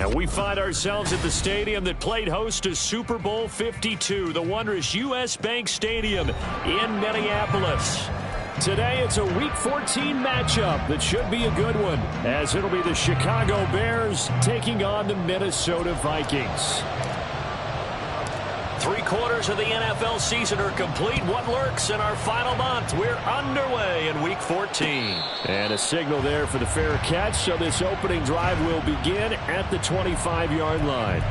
And we find ourselves at the stadium that played host to Super Bowl 52, the wondrous U.S. Bank Stadium in Minneapolis. Today, it's a Week 14 matchup that should be a good one, as it'll be the Chicago Bears taking on the Minnesota Vikings. 3/4 of the NFL season are complete. What lurks in our final month? We're underway in Week 14. And a signal there for the fair catch, so this opening drive will begin at the 25-yard line.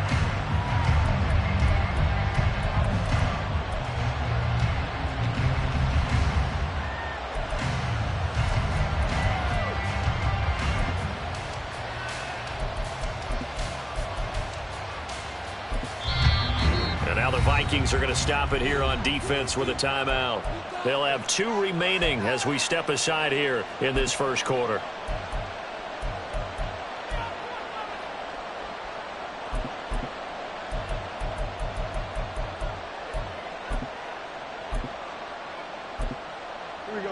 Vikings are going to stop it here on defense with a timeout. They'll have 2 remaining as we step aside here in this first quarter. Here we go.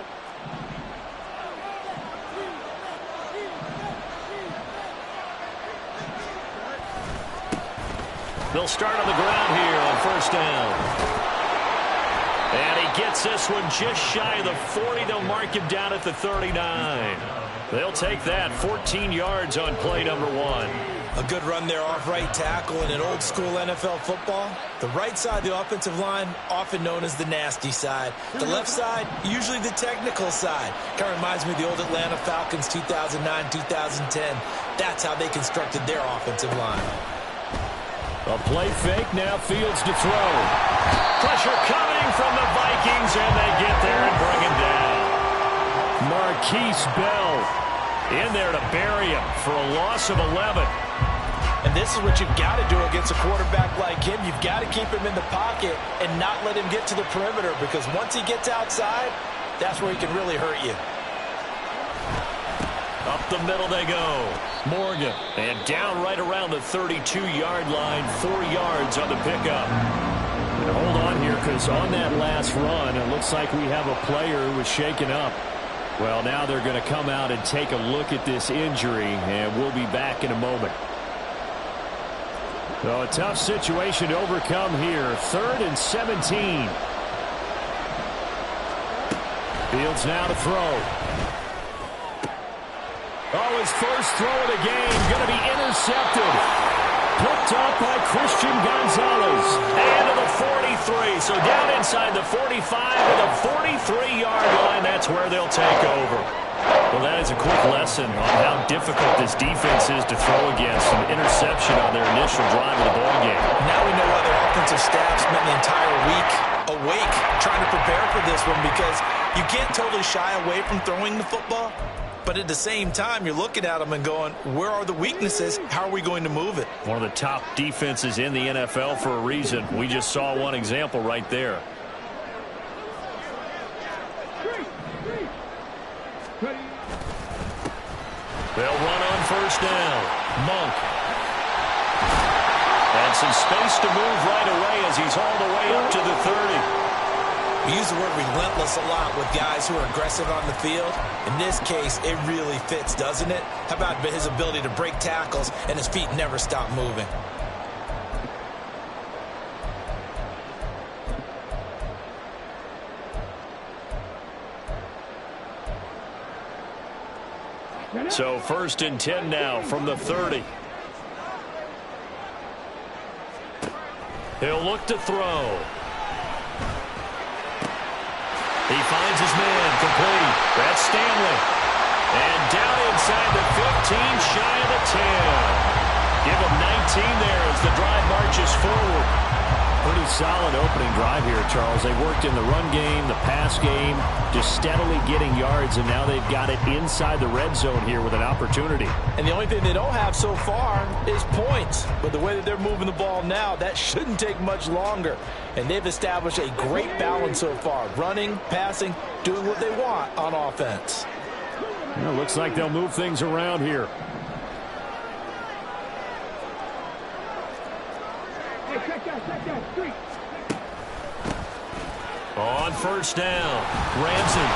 They'll start on the ground here on first down. And he gets this one just shy of the 40. They'll mark him down at the 39. They'll take that 14 yards on play number 1. A good run there off right tackle in an old school NFL football. The right side of the offensive line, often known as the nasty side. The left side, usually the technical side. Kind of reminds me of the old Atlanta Falcons 2009-2010. That's how they constructed their offensive line. A play fake, now Fields to throw. Pressure coming from the Vikings, and they get there and bring him down. Marquise Bell in there to bury him for a loss of 11. And this is what you've got to do against a quarterback like him. You've got to keep him in the pocket and not let him get to the perimeter, because once he gets outside, that's where he can really hurt you. Up the middle they go. Morgan. And down right around the 32-yard line. 4 yards on the pickup. And hold on here, because on that last run, it looks like we have a player who was shaken up. Well, now they're going to come out and take a look at this injury, and we'll be back in a moment. So a tough situation to overcome here. 3rd and 17. Fields now to throw. Oh, his first throw of the game going to be intercepted. Picked up by Christian Gonzalez. And to the 43. So down inside the 45 to the 43-yard line. That's where they'll take over. Well, that is a quick lesson on how difficult this defense is to throw against. An interception on their initial drive of the ballgame. Now we know why their offensive staff spent the entire week awake trying to prepare for this one, because you can't totally shy away from throwing the football. But at the same time, you're looking at them and going, where are the weaknesses? How are we going to move it? One of the top defenses in the NFL for a reason. We just saw one example right there. They'll run on first down. Monk. And some space to move right away as he's all the way up to the 30. We use the word relentless a lot with guys who are aggressive on the field. In this case, it really fits, doesn't it? How about his ability to break tackles and his feet never stop moving? So 1st and 10 now from the 30. He'll look to throw. He finds his man, complete. That's Stanley. And down inside the 15, shy of the 10. Give him 19 there as the drive marches forward. Pretty solid opening drive here, Charles. They worked in the run game, the pass game, just steadily getting yards, and now they've got it inside the red zone here with an opportunity. And the only thing they don't have so far is points. But the way that they're moving the ball now, that shouldn't take much longer. And they've established a great balance so far. Running, passing, doing what they want on offense. Well, looks like they'll move things around here. On first down, Ramsey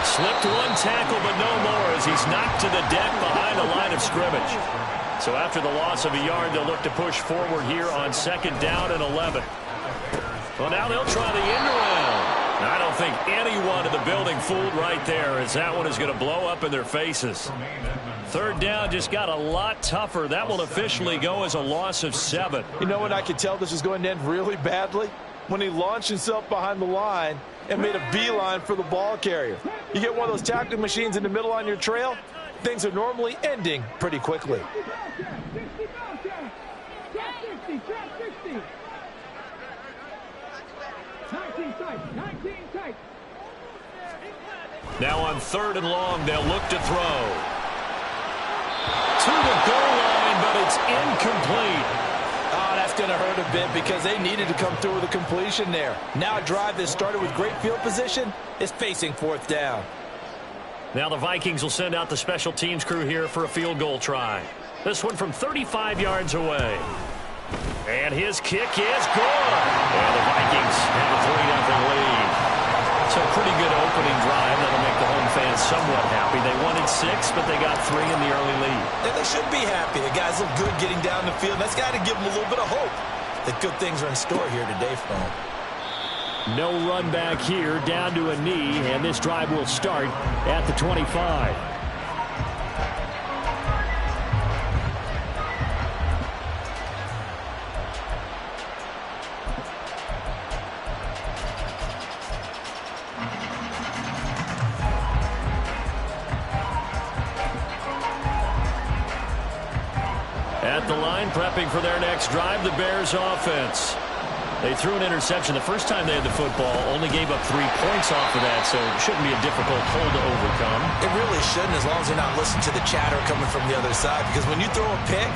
slipped one tackle, but no more as he's knocked to the deck behind the line of scrimmage. So after the loss of a yard, they'll look to push forward here on 2nd down and 11. Well, now they'll try the end around. I don't think anyone in the building fooled right there, as that one is going to blow up in their faces. 3rd down just got a lot tougher. That will officially go as a loss of 7. You know when I could tell this was going to end really badly? When he launched himself behind the line and made a beeline for the ball carrier. You get one of those tackling machines in the middle on your trail, things are normally ending pretty quickly. Now on 3rd and long, they'll look to throw. To the goal line, but it's incomplete. Oh, that's going to hurt a bit because they needed to come through with a completion there. Now a drive that started with great field position is facing 4th down. Now the Vikings will send out the special teams crew here for a field goal try. This one from 35 yards away. And his kick is good. And the Vikings have a 3-0 lead. So pretty good opening drive. That'll make the home fans somewhat happy. They wanted 6, but they got 3 in the early lead. Yeah, they should be happy. The guys look good getting down the field. That's got to give them a little bit of hope that good things are in store here today for them. No run back here, down to a knee, and this drive will start at the 25. At the line, prepping for their next drive, the Bears offense. They threw an interception the first time they had the football, only gave up 3 points off of that, so it shouldn't be a difficult hole to overcome. It really shouldn't, as long as you're not listening to the chatter coming from the other side, because when you throw a pick,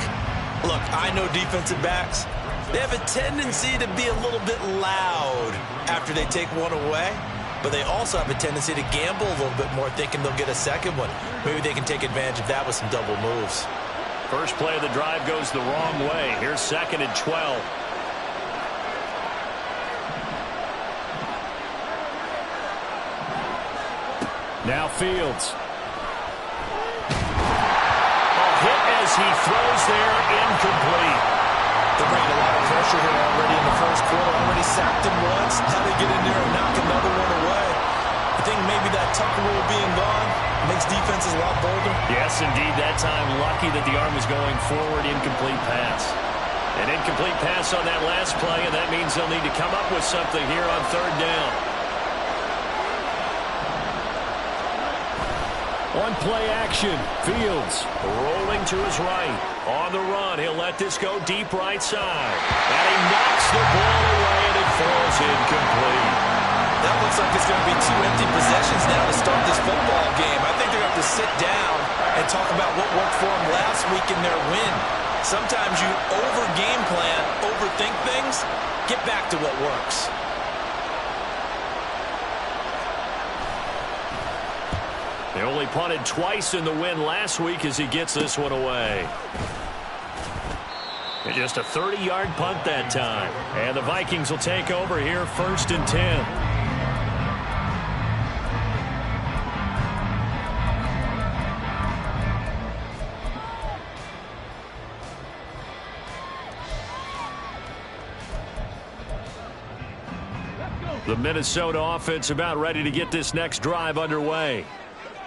look, I know defensive backs, they have a tendency to be a little bit loud after they take one away, but they also have a tendency to gamble a little bit more, thinking they'll get a second one. Maybe they can take advantage of that with some double moves. First play of the drive goes the wrong way. Here's 2nd and 12. Now Fields. A hit as he throws there, incomplete. They're bringing a lot of pressure here already in the first quarter. Already sacked him once. How they get in there and knock another one away? I think maybe that Tucker rule being gone makes defenses a lot bolder. Yes, indeed. That time, lucky that the arm was going forward. Incomplete pass. An incomplete pass on that last play, and that means they'll need to come up with something here on 3rd down. On play action, Fields rolling to his right. On the run, he'll let this go deep right side. And he knocks the ball away, and it falls incomplete. That looks like it's going to be 2 empty possessions now to start this football game. I think they're going to have to sit down and talk about what worked for them last week in their win. Sometimes you over-game plan, overthink things. Get back to what works. They only punted twice in the win last week as he gets this one away. And just a 30-yard punt that time. And the Vikings will take over here 1st and 10. The Minnesota offense about ready to get this next drive underway.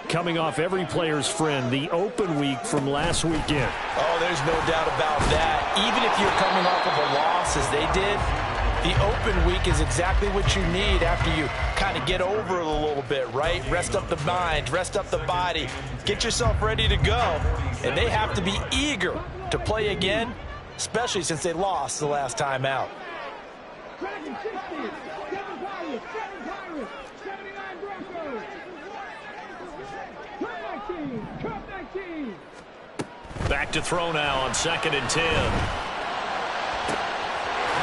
Coming off every player's friend, the open week from last weekend. Oh, there's no doubt about that. Even if you're coming off of a loss as they did, the open week is exactly what you need after you kind of get over it a little bit, right? Rest up the mind, rest up the body, get yourself ready to go. And they have to be eager to play again, especially since they lost the last time out. Back to throw now on 2nd and 10.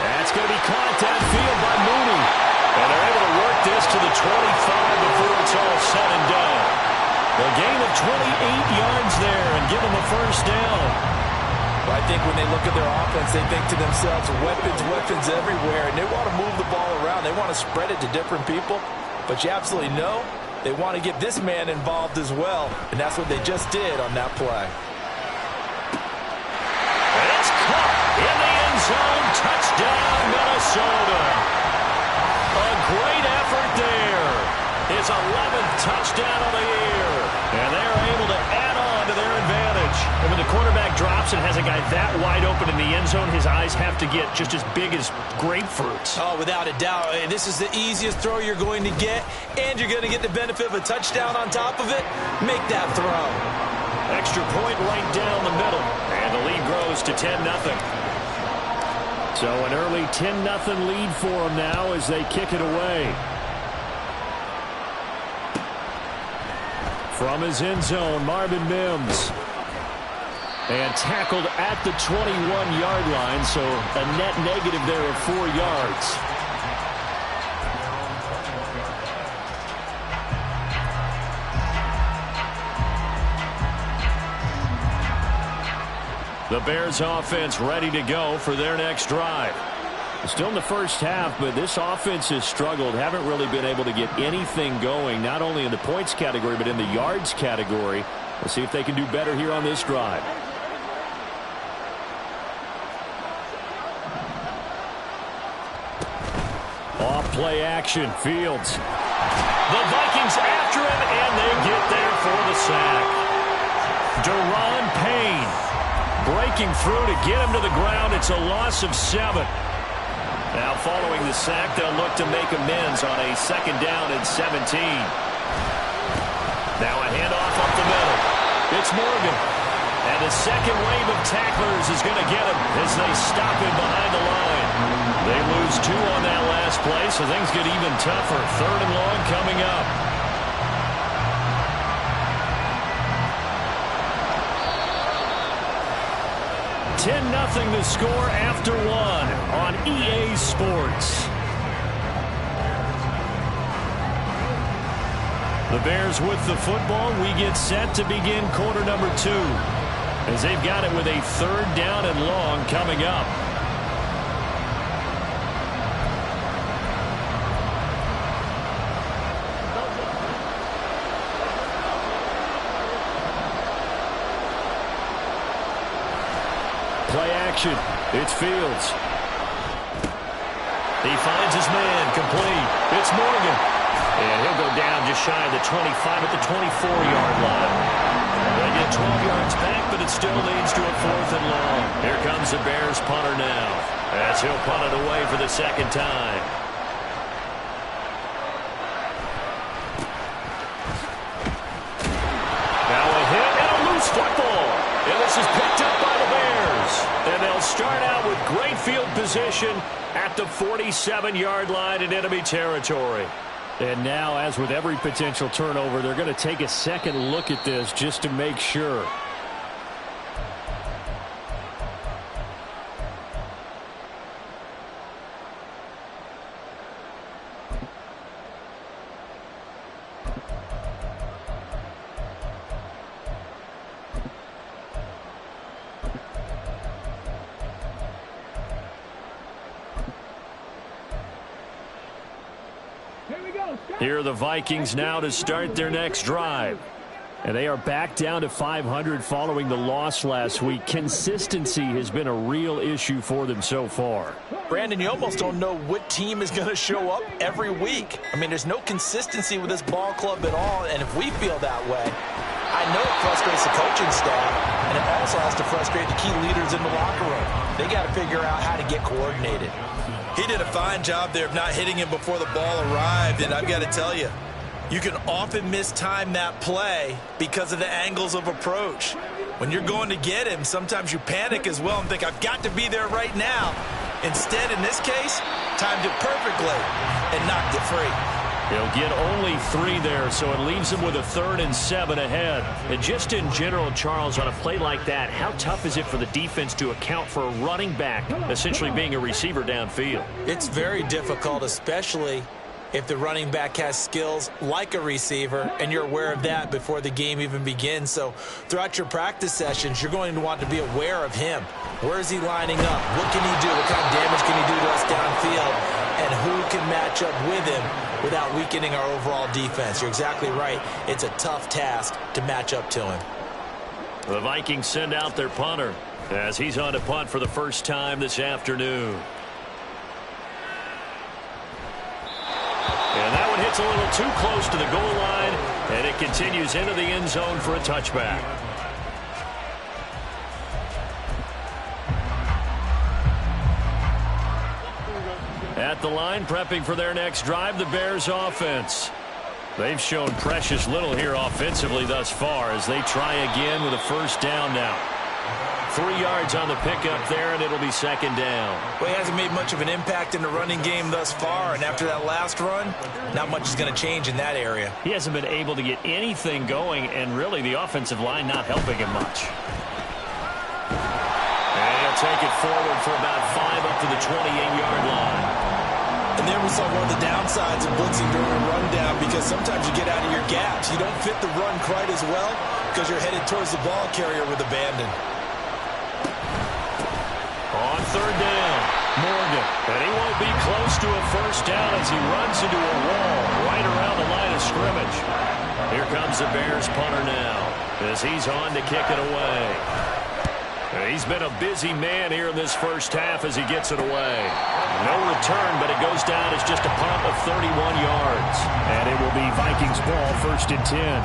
That's going to be caught downfield by Mooney. And they're able to work this to the 25 before it's all said and done. A gain of 28 yards there and give them a first down. Well, I think when they look at their offense, they think to themselves, weapons, weapons everywhere. And they want to move the ball around. They want to spread it to different people. But you absolutely know they want to get this man involved as well. And that's what they just did on that play. zone. Touchdown, Minnesota. A great effort there. His 11th touchdown of the year. And they're able to add on to their advantage. And when the quarterback drops and has a guy that wide open in the end zone, his eyes have to get just as big as grapefruits. Oh, without a doubt. This is the easiest throw you're going to get, and you're going to get the benefit of a touchdown on top of it. Make that throw. Extra point right down the middle. And the lead grows to 10-0. So an early 10-0 lead for them now as they kick it away. From his end zone, Marvin Mims. And tackled at the 21-yard line, so a net negative there of 4 yards. The Bears offense ready to go for their next drive. Still in the first half, but this offense has struggled. Haven't really been able to get anything going, not only in the points category, but in the yards category. We'll see if they can do better here on this drive. Off play action, Fields. The Vikings after him, and they get there for the sack. Deron Payne breaking through to get him to the ground. It's a loss of 7. Now following the sack, they'll look to make amends on a 2nd down and 17. Now a handoff up the middle. It's Morgan. And the second wave of tacklers is going to get him as they stop him behind the line. They lose 2 on that last play, so things get even tougher. 3rd and long coming up. $10-0 the score after 1 on EA Sports. The Bears with the football. We get set to begin quarter number 2 as they've got it with a 3rd down and long coming up. Play action. It's Fields. He finds his man complete. It's Morgan. And he'll go down just shy of the 25 at the 24-yard line. They get 12 yards back, but it still leads to a 4th and long. Here comes the Bears punter now, as he'll punt it away for the 2nd time. Now a hit and a loose football. And this is picked up by the Bears. And they'll start out with great field position at the 47-yard line in enemy territory. And now, as with every potential turnover, they're going to take a second look at this just to make sure. Here are the Vikings now to start their next drive. And they are back down to 500 following the loss last week. Consistency has been a real issue for them so far. Brandon, you almost don't know what team is going to show up every week. I mean, there's no consistency with this ball club at all, and if we feel that way, I know it frustrates the coaching staff, and it also has to frustrate the key leaders in the locker room. They got to figure out how to get coordinated. He did a fine job there of not hitting him before the ball arrived, and I've got to tell you, you can often mistime that play because of the angles of approach. When you're going to get him, sometimes you panic as well and think, I've got to be there right now. Instead, in this case, timed it perfectly and knocked it free. He'll get only 3 there, so it leaves him with a 3rd and 7 ahead. And just in general, Charles, on a play like that, how tough is it for the defense to account for a running back essentially being a receiver downfield? It's very difficult, especially if the running back has skills like a receiver, and you're aware of that before the game even begins. So throughout your practice sessions, you're going to want to be aware of him. Where is he lining up? What can he do? What kind of damage can he do to us downfield? And who can match up with him without weakening our overall defense? You're exactly right. It's a tough task to match up to him. The Vikings send out their punter. as he's on to punt for the first time this afternoon. And that one hits a little too close to the goal line, and it continues into the end zone for a touchback. At the line, prepping for their next drive, the Bears offense. They've shown precious little here offensively thus far as they try again with a first down now. 3 yards on the pickup there, and it'll be second down. Well, he hasn't made much of an impact in the running game thus far, and after that last run, not much is going to change in that area. He hasn't been able to get anything going, and really the offensive line not helping him much. And he'll take it forward for about 5 up to the 28-yard line. And there we saw one of the downsides of blitzing during a rundown, because sometimes you get out of your gaps. You don't fit the run quite as well because you're headed towards the ball carrier with abandon. On third down, Morgan. And he won't be close to a first down as he runs into a wall right around the line of scrimmage. Here comes the Bears punter now as he's on to kick it away. He's been a busy man here in this first half as he gets it away. No return, but it goes down as just a punt of 31 yards. And it will be Vikings ball, 1st and 10.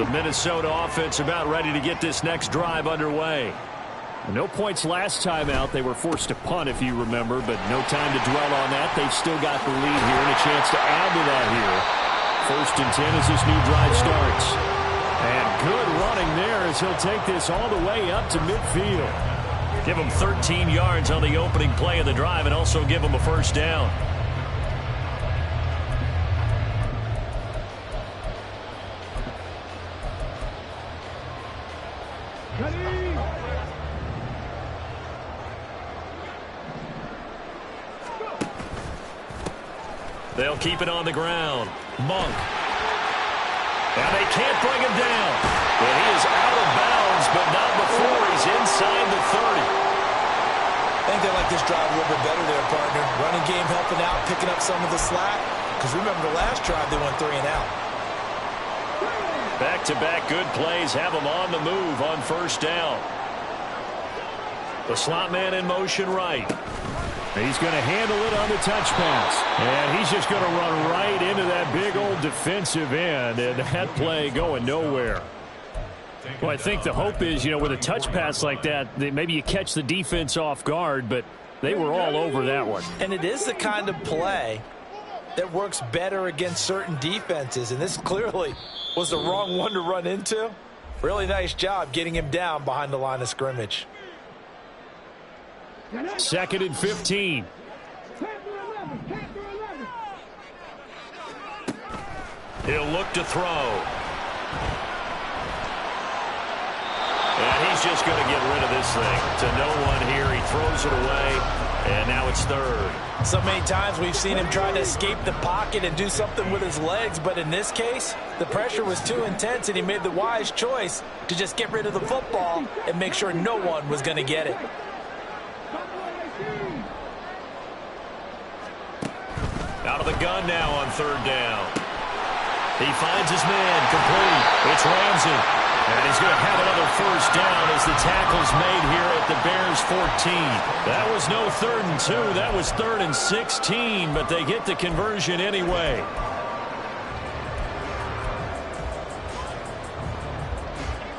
The Minnesota offense about ready to get this next drive underway. No points last time out. They were forced to punt, if you remember, but no time to dwell on that. They've still got the lead here and a chance to add to that here. 1st and 10 as this new drive starts. And good running there as he'll take this all the way up to midfield. Give him 13 yards on the opening play of the drive and also give him a first down. They'll keep it on the ground. Monk. And they can't bring him down. Well, he is out of bounds, but not before he's inside the 30. I think they like this drive a little bit better there, partner. Running game helping out, picking up some of the slack. Because remember the last drive, they went 3 and out. Back-to-back good plays have him on the move on first down. The slot man in motion right. He's going to handle it on the touch pass. And he's just going to run right into that big old defensive end. And that play going nowhere. Well, I think the hope is, with a touch pass like that, maybe you catch the defense off guard, but they were all over that one. And it is the kind of play that works better against certain defenses. And this clearly was the wrong one to run into. Really nice job getting him down behind the line of scrimmage. 2nd and 15. He'll look to throw. And he's just going to get rid of this thing to no one here. He throws it away, and now it's 3rd. So many times we've seen him try to escape the pocket and do something with his legs, but in this case, the pressure was too intense, and he made the wise choice to just get rid of the football and make sure no one was going to get it. Out of the gun now on 3rd down. He finds his man complete. It's Ramsey. And he's going to have another first down as the tackle's made here at the Bears 14. That was no 3rd and 2. That was 3rd and 16, but they get the conversion anyway.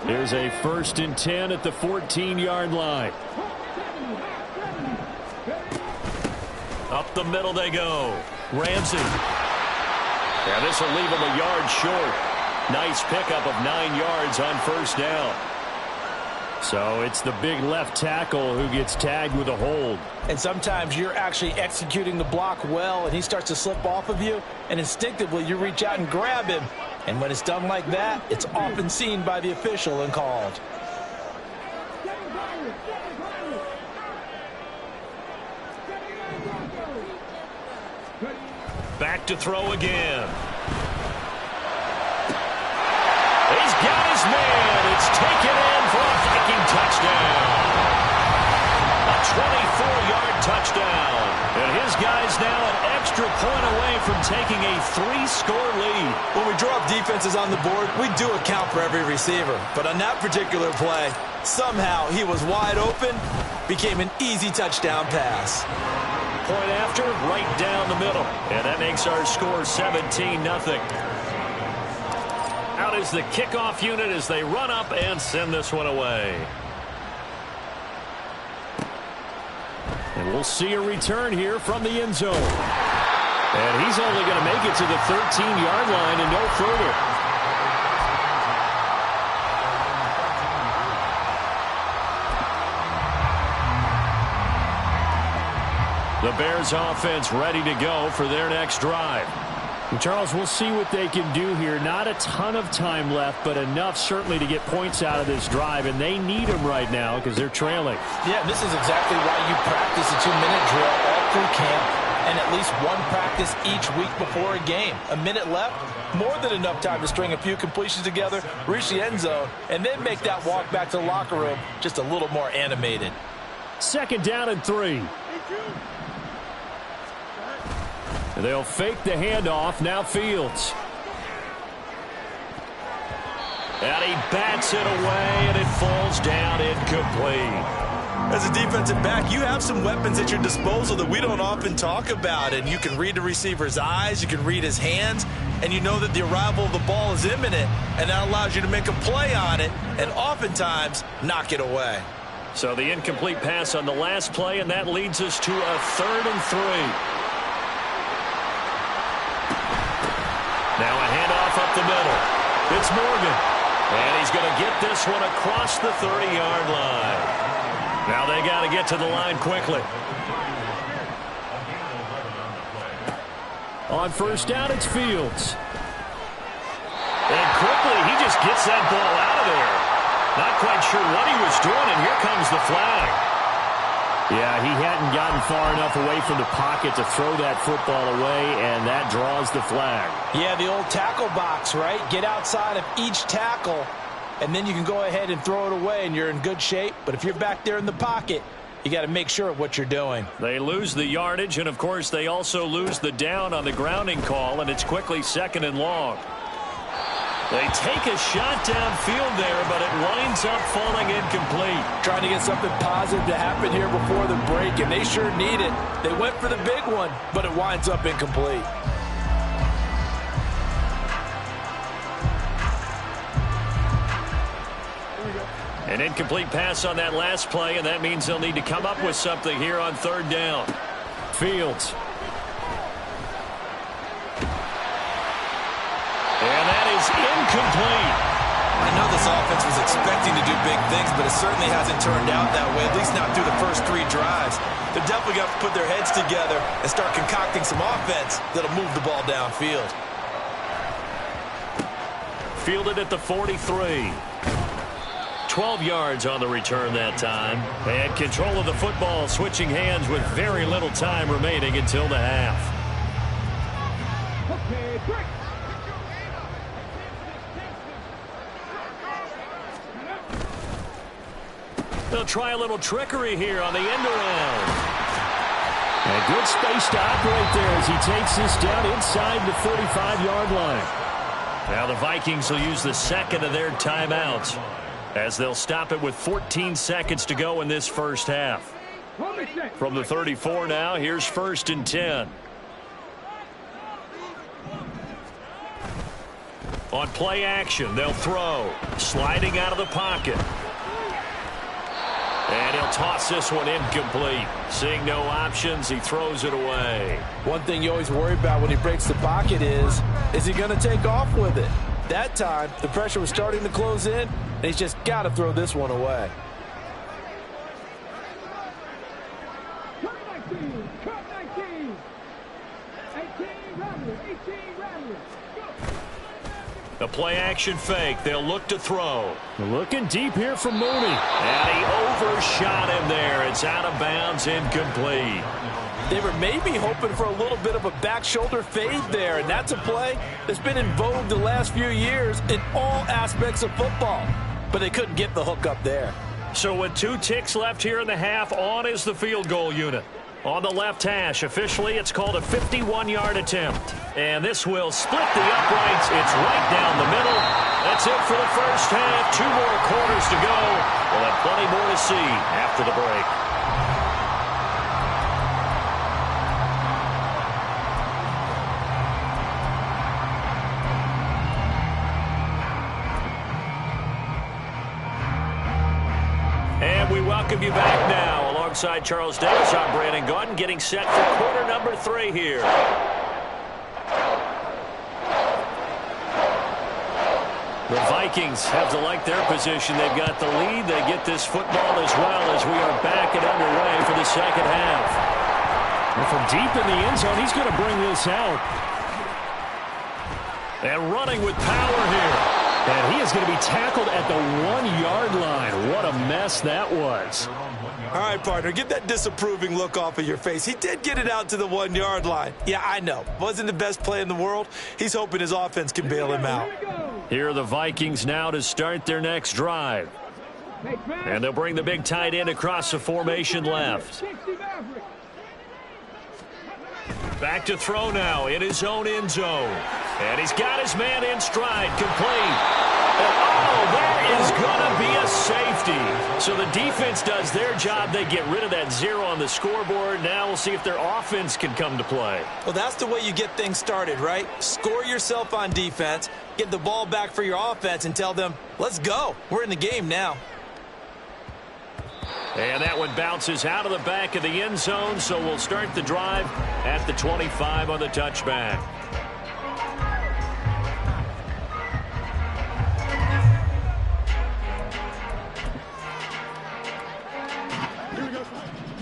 Here's a 1st and 10 at the 14-yard line. Up the middle they go. Ramsey. And this will leave him a yard short. Nice pickup of 9 yards on first down. So it's the big left tackle who gets tagged with a hold. And sometimes you're actually executing the block well, and he starts to slip off of you, and instinctively you reach out and grab him. And when it's done like that, it's often seen by the official and called. Back to throw again. He's got his man. It's taken in for a Viking touchdown. A 24-yard touchdown. And his guy's now an extra extra point away from taking a 3-score lead. When we draw up defenses on the board, we do account for every receiver. But on that particular play, somehow he was wide open, became an easy touchdown pass. Point after, right down the middle. And that makes our score 17-0. Out is the kickoff unit as they run up and send this one away. And we'll see a return here from the end zone. And he's only going to make it to the 13-yard line and no further. The Bears offense ready to go for their next drive. And Charles, we'll see what they can do here. Not a ton of time left, but enough certainly to get points out of this drive, and they need them right now because they're trailing. Yeah, this is exactly why you practice a 2-minute drill all through camp and at least one practice each week before a game. A minute left, more than enough time to string a few completions together, reach the end zone, and then make that walk back to the locker room just a little more animated. 2nd down and 3. They'll fake the handoff. Now Fields. And he bats it away, and it falls down incomplete. As a defensive back, you have some weapons at your disposal that we don't often talk about. And you can read the receiver's eyes, you can read his hands, and you know that the arrival of the ball is imminent, and that allows you to make a play on it and oftentimes knock it away. So the incomplete pass on the last play, and that leads us to a 3rd and 3. Now a handoff up the middle. It's Morgan. And he's going to get this one across the 30-yard line. Now they got to get to the line quickly. On 1st down, it's Fields. And quickly, he just gets that ball out of there. Not quite sure what he was doing, and here comes the flag. Yeah, he hadn't gotten far enough away from the pocket to throw that football away, and that draws the flag. Yeah, the old tackle box, right? Get outside of each tackle, and then you can go ahead and throw it away, and you're in good shape. But if you're back there in the pocket, you got to make sure of what you're doing. They lose the yardage, and, of course, they also lose the down on the grounding call, and it's quickly 2nd and long. They take a shot downfield there, but it winds up falling incomplete. Trying to get something positive to happen here before the break, and they sure need it. They went for the big one, but it winds up incomplete. An incomplete pass on that last play, and that means they'll need to come up with something here on 3rd down. Fields. And that is incomplete. I know this offense was expecting to do big things, but it certainly hasn't turned out that way, at least not through the first 3 drives. They're definitely going to put their heads together and start concocting some offense that'll move the ball downfield. Fielded at the 43. 12 yards on the return that time. And control of the football switching hands with very little time remaining until the half. Okay, break. They'll try a little trickery here on the end around. A good space to operate there as he takes this down inside the 35-yard line. Now the Vikings will use the 2nd of their timeouts as they'll stop it with 14 seconds to go in this first half. From the 34 now, here's 1st and 10. On play action, they'll throw. Sliding out of the pocket. And he'll toss this one incomplete. Seeing no options, he throws it away. One thing you always worry about when he breaks the pocket is he going to take off with it? That time, the pressure was starting to close in, and he's just got to throw this one away. Cut 19, cut 19. 18 Rattler, 18 Rattler. The play action fake. They'll look to throw. Looking deep here from Mooney. And he overshot him there. It's out of bounds, incomplete. They were maybe hoping for a little bit of a back shoulder fade there, and that's a play that's been in vogue the last few years in all aspects of football. But they couldn't get the hook up there. So with 2 ticks left here in the half, on is the field goal unit. On the left hash, officially it's called a 51-yard attempt. And this will split the uprights. It's right down the middle. That's it for the first half. 2 more quarters to go. We'll have plenty more to see after the break. And we welcome you back now. Alongside Charles Davis, I'm Brandon Gaudin, getting set for quarter number 3 here. The Vikings have to like their position. They've got the lead. They get this football as well as we are back and underway for the second half. And from deep in the end zone, he's going to bring this out. And running with power here. And he is going to be tackled at the 1-yard line. What a mess that was. All right, partner, get that disapproving look off of your face. He did get it out to the 1-yard line. Yeah, I know. Wasn't the best play in the world. He's hoping his offense can bail him out. Here are the Vikings now to start their next drive. And they'll bring the big tight end across the formation left. Back to throw now in his own end zone. And he's got his man in stride, complete. And oh, there is going to be a safety. So the defense does their job. They get rid of that 0 on the scoreboard. Now we'll see if their offense can come to play. Well, that's the way you get things started, right? Score yourself on defense, get the ball back for your offense, and tell them, let's go. We're in the game now. And that one bounces out of the back of the end zone, so we'll start the drive at the 25 on the touchback.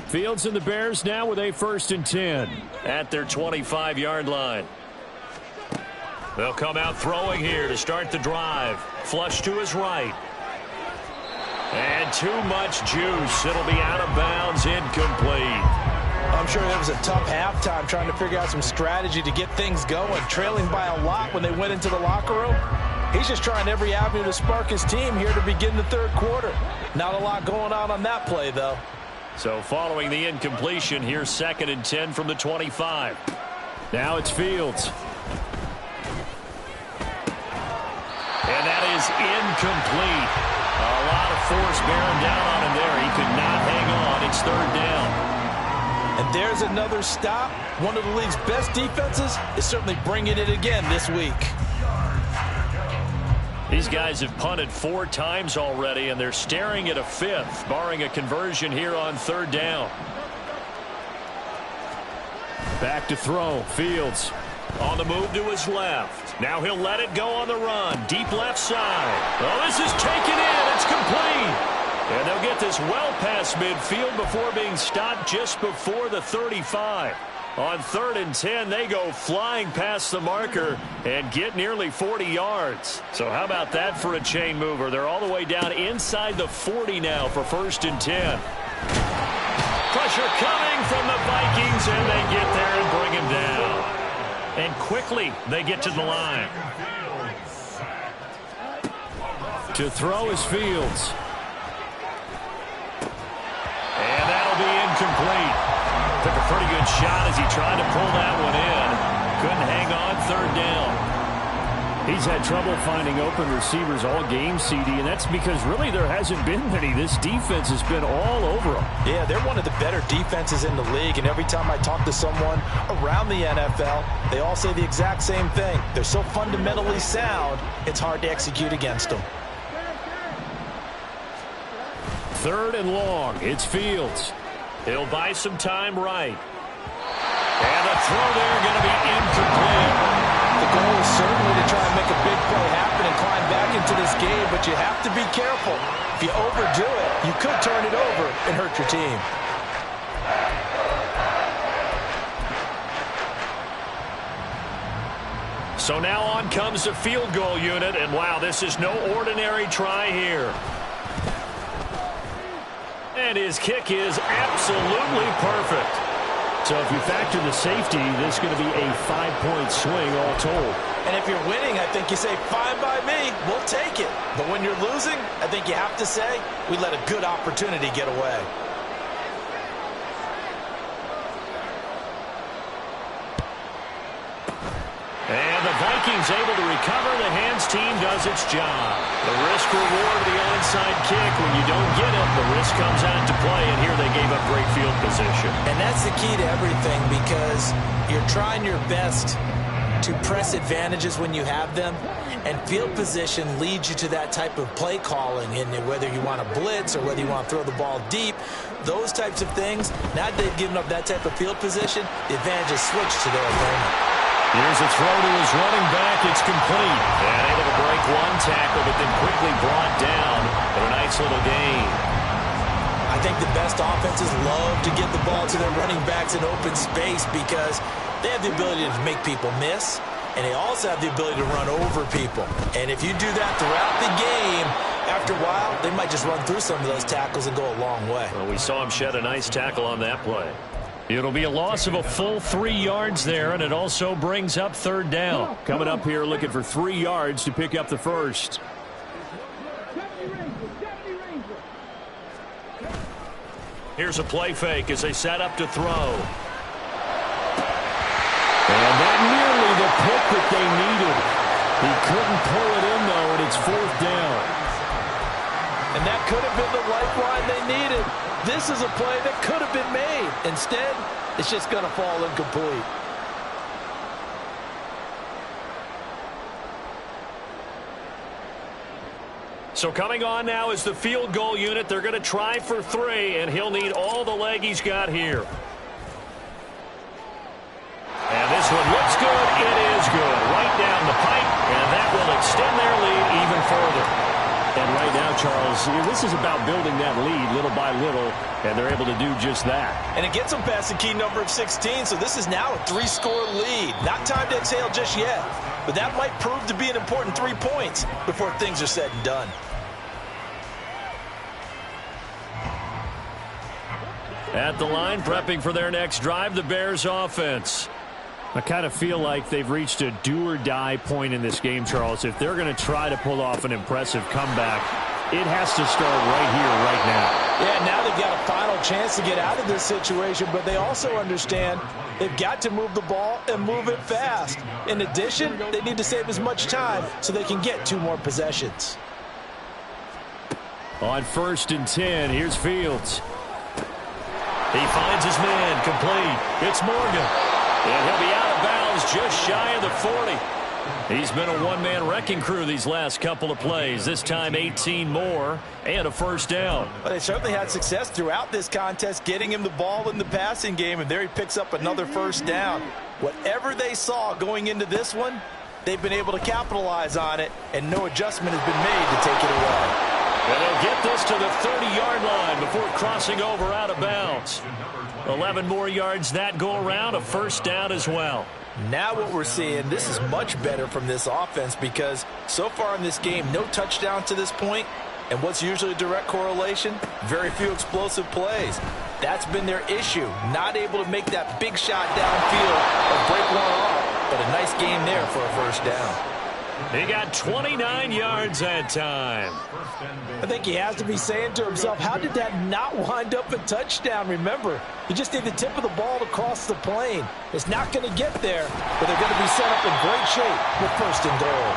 Fields and the Bears now with a 1st and 10 at their 25-yard line. They'll come out throwing here to start the drive. Flush to his right. And too much juice. It'll be out of bounds, incomplete. I'm sure that was a tough halftime trying to figure out some strategy to get things going, trailing by a lot when they went into the locker room. He's just trying every avenue to spark his team here to begin the 3rd quarter. Not a lot going on that play, though. So following the incompletion, here's 2nd and 10 from the 25. Now it's Fields. And that is incomplete. A lot of force bearing down on him there. He could not hang on. It's 3rd down. And there's another stop. One of the league's best defenses is certainly bringing it again this week. These guys have punted 4 times already, and they're staring at a 5th, barring a conversion here on 3rd down. Back to throw. Fields on the move to his left. Now he'll let it go on the run. Deep left side. Oh, this is taken in. It's complete. And they'll get this well past midfield before being stopped just before the 35. On 3rd and 10, they go flying past the marker and get nearly 40 yards. So how about that for a chain mover? They're all the way down inside the 40 now for 1st and 10. Pressure coming from the Vikings, and they get there and bring him down. And quickly, they get to the line. To throw is Fields. And that'll be incomplete. Took a pretty good shot as he tried to pull that one in. Couldn't hang on 3rd down. He's had trouble finding open receivers all game, CD, and that's because really there hasn't been many. This defense has been all over them. Yeah, they're one of the better defenses in the league, and every time I talk to someone around the NFL, they all say the exact same thing. They're so fundamentally sound, it's hard to execute against them. 3rd and long. It's Fields. He'll buy some time right. And the throw there going to be incomplete. The goal is certainly to try and make a big play happen and climb back into this game, but you have to be careful. If you overdo it, you could turn it over and hurt your team. So now on comes the field goal unit, and wow, this is no ordinary try here. And his kick is absolutely perfect. So if you factor the safety, this is going to be a 5-point swing all told. And if you're winning, I think you say, fine by me, we'll take it. But when you're losing, I think you have to say, we let a good opportunity get away. Vikings able to recover. The hands team does its job. The risk-reward of the onside kick. When you don't get it, the risk comes out to play, and here they gave up great field position. And that's the key to everything, because you're trying your best to press advantages when you have them, and field position leads you to that type of play calling, and whether you want to blitz or whether you want to throw the ball deep, those types of things. Now that they've given up that type of field position, the advantage is switched to their opponent. Here's a throw to his running back. It's complete. And able to break one tackle, but then quickly brought down. But a nice little gain. I think the best offenses love to get the ball to their running backs in open space because they have the ability to make people miss, and they also have the ability to run over people. And if you do that throughout the game, after a while, they might just run through some of those tackles and go a long way. Well, we saw him shed a nice tackle on that play. It'll be a loss of a full 3 yards there, and it also brings up third down. Coming up here looking for 3 yards to pick up the first. Here's a play fake as they set up to throw. And that nearly the pick that they needed. He couldn't pull it in, though, and it's fourth down. And that could have been the lifeline they needed. This is a play that could have been made. Instead, it's just going to fall incomplete. So coming on now is the field goal unit. They're going to try for 3, and he'll need all the leg he's got here. And this one looks good. It is good. Right down the pipe, and that will extend their lead even further. And right now, Charles, this is about building that lead little by little, and they're able to do just that. And it gets them past the key number of 16, so this is now a 3-score lead. Not time to exhale just yet, but that might prove to be an important 3 points before things are said and done. At the line, prepping for their next drive, the Bears offense. I kind of feel like they've reached a do-or-die point in this game, Charles. If they're going to try to pull off an impressive comeback, it has to start right here, right now. Yeah, now they've got a final chance to get out of this situation, but they also understand they've got to move the ball and move it fast. In addition, they need to save as much time so they can get 2 more possessions. On 1st and 10, here's Fields. He finds his man, complete. It's Morgan. And he'll be out of bounds just shy of the 40. He's been a one-man wrecking crew these last couple of plays. This time 18 more and a first down. Well, they certainly had success throughout this contest getting him the ball in the passing game, and there he picks up another first down. Whatever they saw going into this one, they've been able to capitalize on it, and no adjustment has been made to take it away. And they'll get this to the 30-yard line before crossing over out of bounds. 11 more yards that go around, a first down as well. Now what we're seeing, this is much better from this offense because so far in this game, no touchdown to this point, and what's usually a direct correlation? Very few explosive plays. That's been their issue, not able to make that big shot downfield or break one off, but a nice game there for a first down. He got 29 yards that time. I think he has to be saying to himself, how did that not wind up a touchdown? Remember, you just need the tip of the ball to cross the plane. It's not going to get there, but they're going to be set up in great shape with 1st and goal.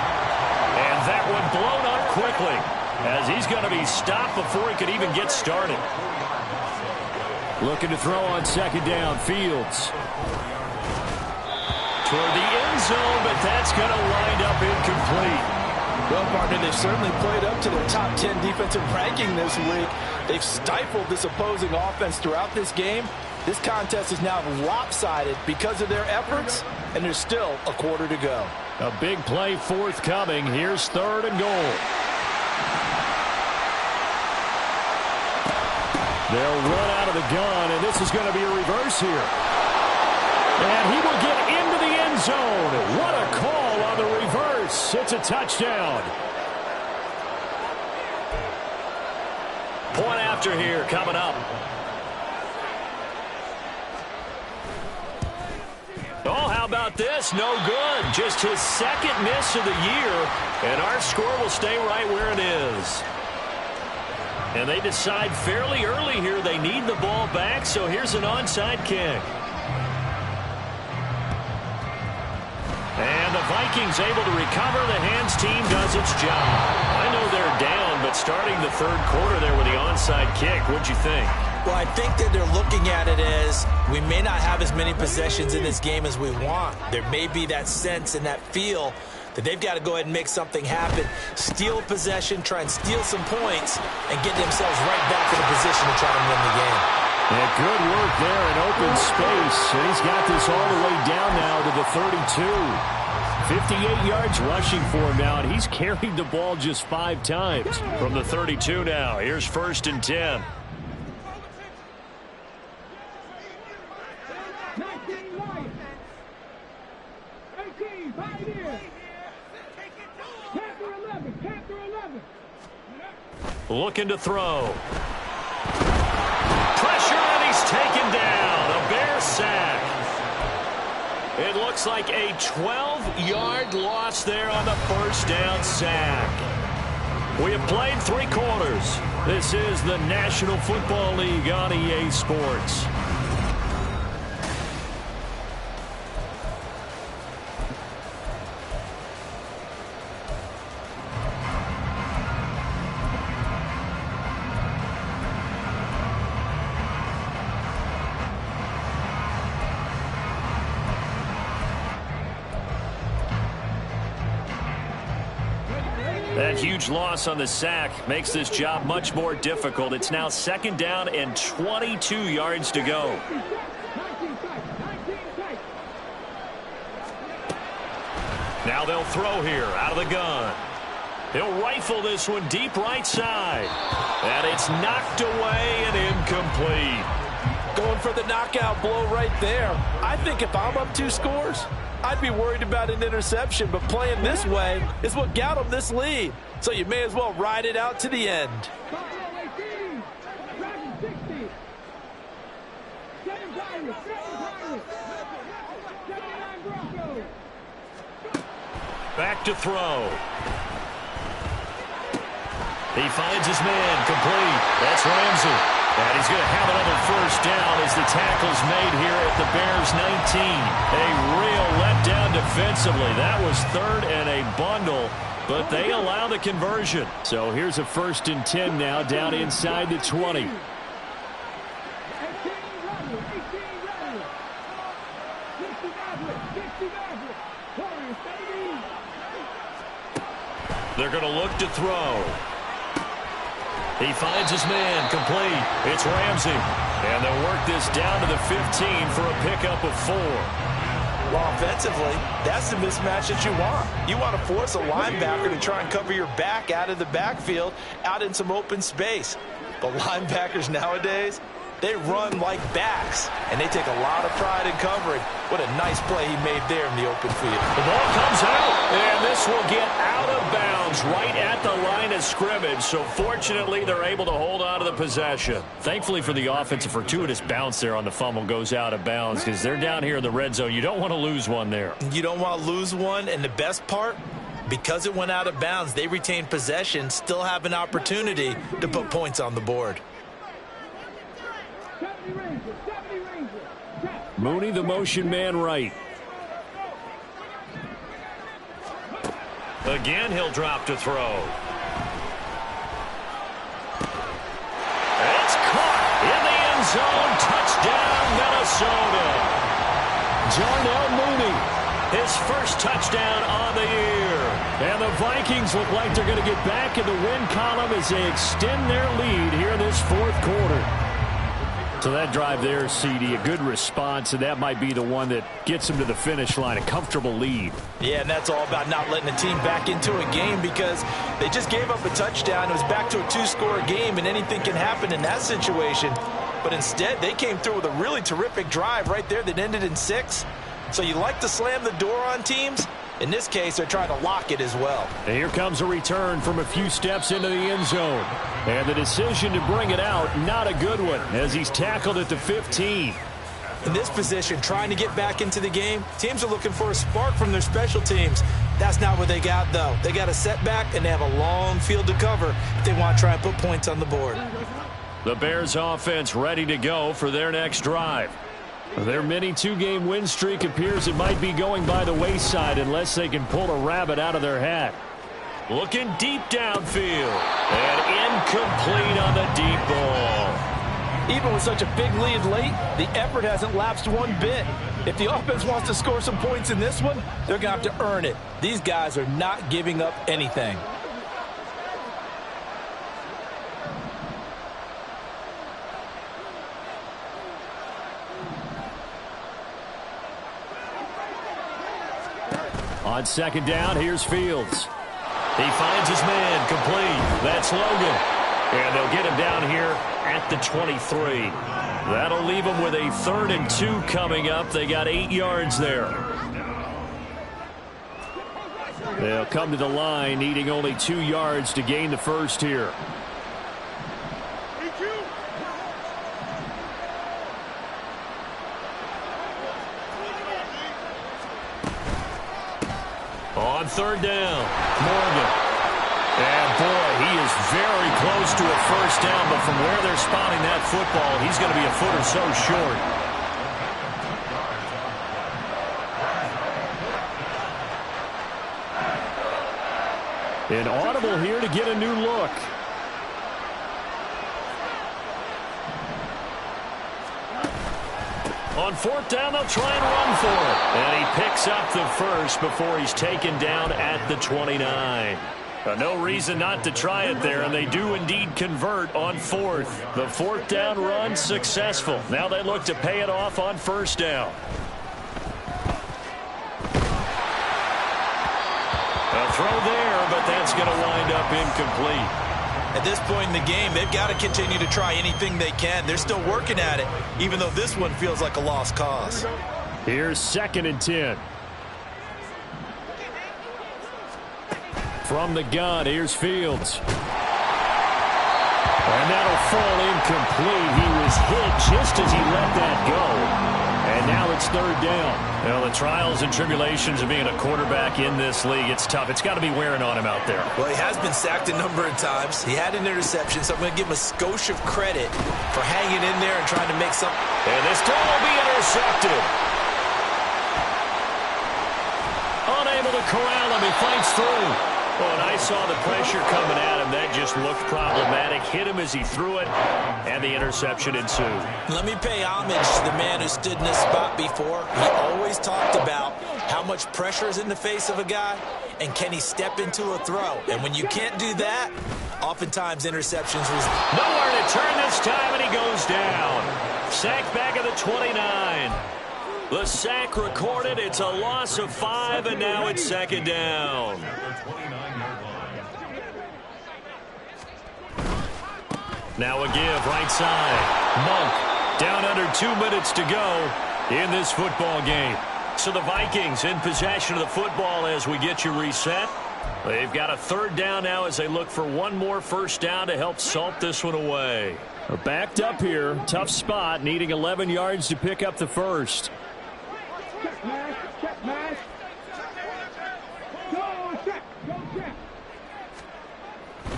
And that one blown up quickly as he's going to be stopped before he could even get started. Looking to throw on 2nd down, Fields. Toward the end zone, but that's going to wind up incomplete. Well, partner, they've certainly played up to their top 10 defensive ranking this week. They've stifled this opposing offense throughout this game. This contest is now lopsided because of their efforts, and there's still a quarter to go. A big play forthcoming. Here's 3rd and goal. They'll run out of the gun, and this is going to be a reverse here. And he will get into the end zone. What a call on the reverse. It's a touchdown. Point after here coming up. Oh, how about this? No good. Just his 2nd miss of the year, and our score will stay right where it is. And they decide fairly early here they need the ball back, so here's an onside kick. And the Vikings able to recover. The hands team does its job. I know they're down, but starting the third quarter there with the onside kick, what'd you think? Well, I think that they're looking at it as we may not have as many possessions in this game as we want. There may be that sense and that feel that they've got to go ahead and make something happen, steal possession, try and steal some points, and get themselves right back in a position to try to win the game. Yeah, good work there in open space. And he's got this all the way down now to the 32. 58 yards rushing for him now, and he's carried the ball just 5 times. From the 32 now, here's 1st and 10. 19 Lions. 18 Pioneers. Panther 11. Panther 11. Looking to throw. Pressure, and he's taken down. A Bear sack. It looks like a 12-yard loss there on the first down sack. We have played 3 quarters. This is the National Football League on EA Sports. That huge loss on the sack makes this job much more difficult. It's now 2nd down and 22 yards to go. Now they'll throw here out of the gun. He'll rifle this one deep right side. And it's knocked away and incomplete. Going for the knockout blow right there. I think if I'm up 2 scores, I'd be worried about an interception, but playing this way is what got them this lead. So you may as well ride it out to the end. Back to throw. He finds his man complete. That's Ramsey. And he's going to have another first down as the tackle's made here at the Bears 19. A real letdown defensively. That was 3rd and a bundle, but they allow the conversion. So here's a 1st and 10 now down inside the 20. They're going to look to throw. He finds his man complete. It's Ramsey. And they'll work this down to the 15 for a pickup of 4. Well, offensively, that's the mismatch that you want. You want to force a linebacker to try and cover your back out of the backfield, out in some open space. But linebackers nowadays, they run like backs, and they take a lot of pride in covering. What a nice play he made there in the open field. The ball comes out, and this will get out of bounds right at the line of scrimmage. So fortunately, they're able to hold on to the possession. Thankfully for the offense, a fortuitous bounce there on the fumble goes out of bounds because they're down here in the red zone. You don't want to lose one there. You don't want to lose one, and the best part, because it went out of bounds, they retain possession, still have an opportunity to put points on the board. Mooney, the motion man right. Again, he'll drop to throw. It's caught in the end zone. Touchdown, Minnesota. Jarnell Mooney, his first touchdown on the year. And the Vikings look like they're going to get back in the win column as they extend their lead here in this 4th quarter. So that drive there, CD, a good response, and that might be the one that gets them to the finish line, a comfortable lead. Yeah, and that's all about not letting the team back into a game because they just gave up a touchdown. It was back to a 2-score game, and anything can happen in that situation. But instead, they came through with a really terrific drive right there that ended in 6. So you like to slam the door on teams. In this case, they're trying to lock it as well. And here comes a return from a few steps into the end zone. And the decision to bring it out, not a good one, as he's tackled at the 15. In this position, trying to get back into the game, teams are looking for a spark from their special teams. That's not what they got, though. They got a setback, and they have a long field to cover if they want to try and put points on the board. The Bears offense ready to go for their next drive. Their mini two-game win streak appears it might be going by the wayside unless they can pull a rabbit out of their hat. Looking deep downfield. And incomplete on the deep ball. Even with such a big lead late, the effort hasn't lapsed one bit. If the offense wants to score some points in this one, they're going to have to earn it. These guys are not giving up anything. On second down, here's Fields. He finds his man, complete. That's Logan. And they'll get him down here at the 23. That'll leave them with a 3rd and 2 coming up. They got 8 yards there. They'll come to the line, needing only 2 yards to gain the first here. On 3rd down, Morgan. And boy, he is very close to a first down, but from where they're spotting that football, he's going to be a foot or so short. An audible here to get a new look. On 4th down, they'll try and run for it. And he picks up the first before he's taken down at the 29. No reason not to try it there, and they do indeed convert on 4th. The 4th down run successful. Now they look to pay it off on 1st down. A throw there, but that's going to wind up incomplete. At this point in the game, they've got to continue to try anything they can. They're still working at it, even though this one feels like a lost cause. Here's 2nd and 10. From the gun, here's Fields. And that'll fall incomplete. He was hit just as he let that go. And now it's 3rd down. Well, the trials and tribulations of being a quarterback in this league, it's tough. It's got to be wearing on him out there. Well, he has been sacked a number of times. He had an interception, so I'm going to give him a skosh of credit for hanging in there and trying to make something. And this throw will be intercepted. Unable to corral him. He fights through. Oh, and I saw the pressure coming at him. That just looked problematic. Hit him as he threw it, and the interception ensued. Let me pay homage to the man who stood in this spot before. He always talked about how much pressure is in the face of a guy, and can he step into a throw. And when you can't do that, oftentimes interceptions result. Nowhere to turn this time, and he goes down. Sacked back at the 29. The sack recorded. It's a loss of 5, and now it's 2nd down. Now a give, right side. Monk down under 2 minutes to go in this football game. So the Vikings in possession of the football as we get you reset. They've got a 3rd down now as they look for one more first down to help salt this one away. Backed up here, tough spot, needing 11 yards to pick up the first. Check, man. Check, man. Go, check. Go, check.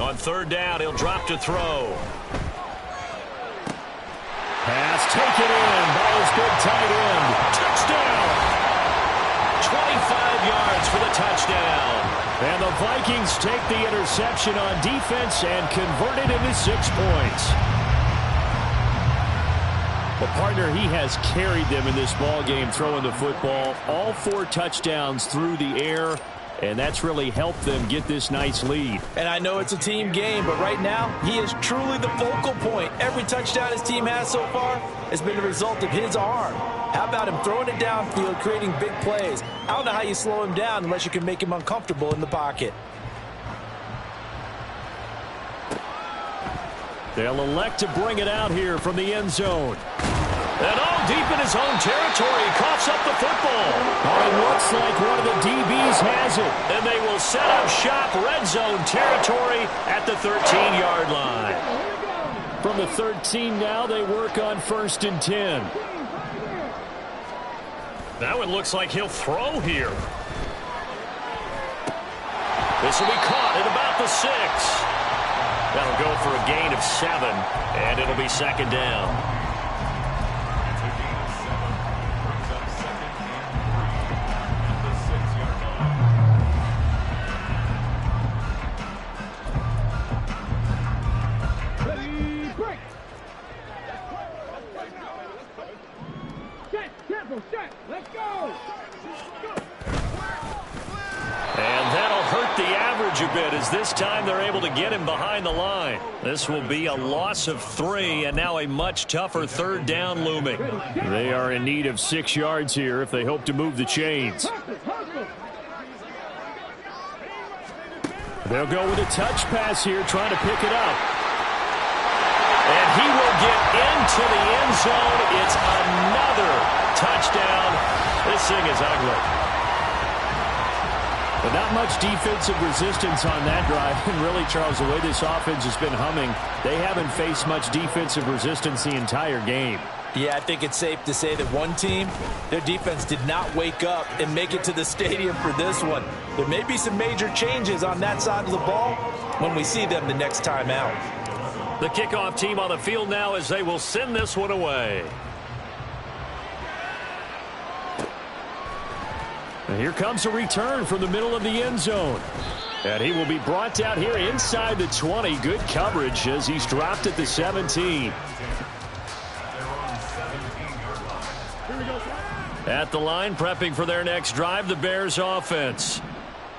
On 3rd down, he'll drop to throw. Pass taken in by his big tight end. Touchdown! 25 yards for the touchdown. And the Vikings take the interception on defense and convert it into 6 points. Well, partner, he has carried them in this ball game throwing the football. All 4 touchdowns through the air. And that's really helped them get this nice lead. And I know it's a team game, but right now, he is truly the focal point. Every touchdown his team has so far has been the result of his arm. How about him throwing it downfield, creating big plays? I don't know how you slow him down unless you can make him uncomfortable in the pocket. They'll elect to bring it out here from the end zone. And all deep in his own territory, he coughs up the football. Oh, it looks like one of the DBs has it. And they will set up shop, red zone territory at the 13-yard line. From the 13 now, they work on 1st and 10. Now it looks like he'll throw here. This will be caught at about the 6. That'll go for a gain of 7, and it'll be 2nd down. Tackle, set, let's go. And that'll hurt the average a bit as this time they're able to get him behind the line. This will be a loss of 3 and now a much tougher third down looming. They are in need of 6 yards here if they hope to move the chains. They'll go with a touch pass here, trying to pick it up. And he will get into the end zone. It's another touchdown. This thing is ugly. But not much defensive resistance on that drive. And really, Charles, the way this offense has been humming, they haven't faced much defensive resistance the entire game. Yeah, I think it's safe to say that one team, their defense did not wake up and make it to the stadium for this one. There may be some major changes on that side of the ball when we see them the next time out. The kickoff team on the field now as they will send this one away. And here comes a return from the middle of the end zone. And he will be brought down here inside the 20. Good coverage as he's dropped at the 17. At the line, prepping for their next drive, the Bears offense.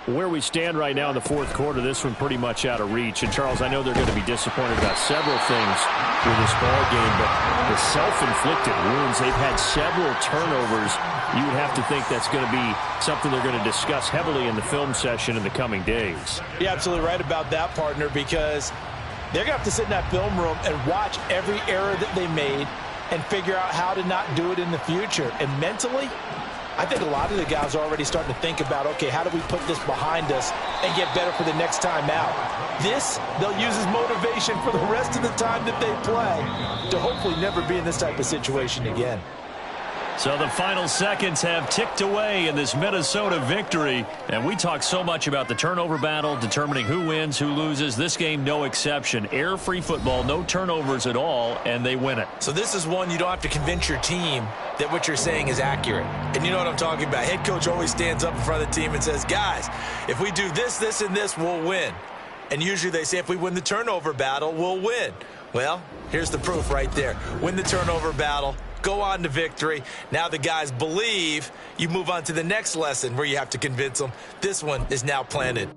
Where we stand right now in the fourth quarter, this one pretty much out of reach. And, Charles, I know they're going to be disappointed about several things through this ball game, but the self-inflicted wounds, they've had several turnovers. You would have to think that's going to be something they're going to discuss heavily in the film session in the coming days. You're absolutely right about that, partner, because they're going to have to sit in that film room and watch every error that they made and figure out how to not do it in the future. And mentally, I think a lot of the guys are already starting to think about, okay, how do we put this behind us and get better for the next time out? This, they'll use as motivation for the rest of the time that they play to hopefully never be in this type of situation again. So the final seconds have ticked away in this Minnesota victory. And we talk so much about the turnover battle, determining who wins, who loses. This game, no exception. Error-free football, no turnovers at all, and they win it. So this is one you don't have to convince your team that what you're saying is accurate. And you know what I'm talking about. Head coach always stands up in front of the team and says, guys, if we do this, this, and this, we'll win. And usually they say if we win the turnover battle, we'll win. Well, here's the proof right there. Win the turnover battle. Go on to victory. Now the guys believe. You move on to the next lesson where you have to convince them. This one is now planted.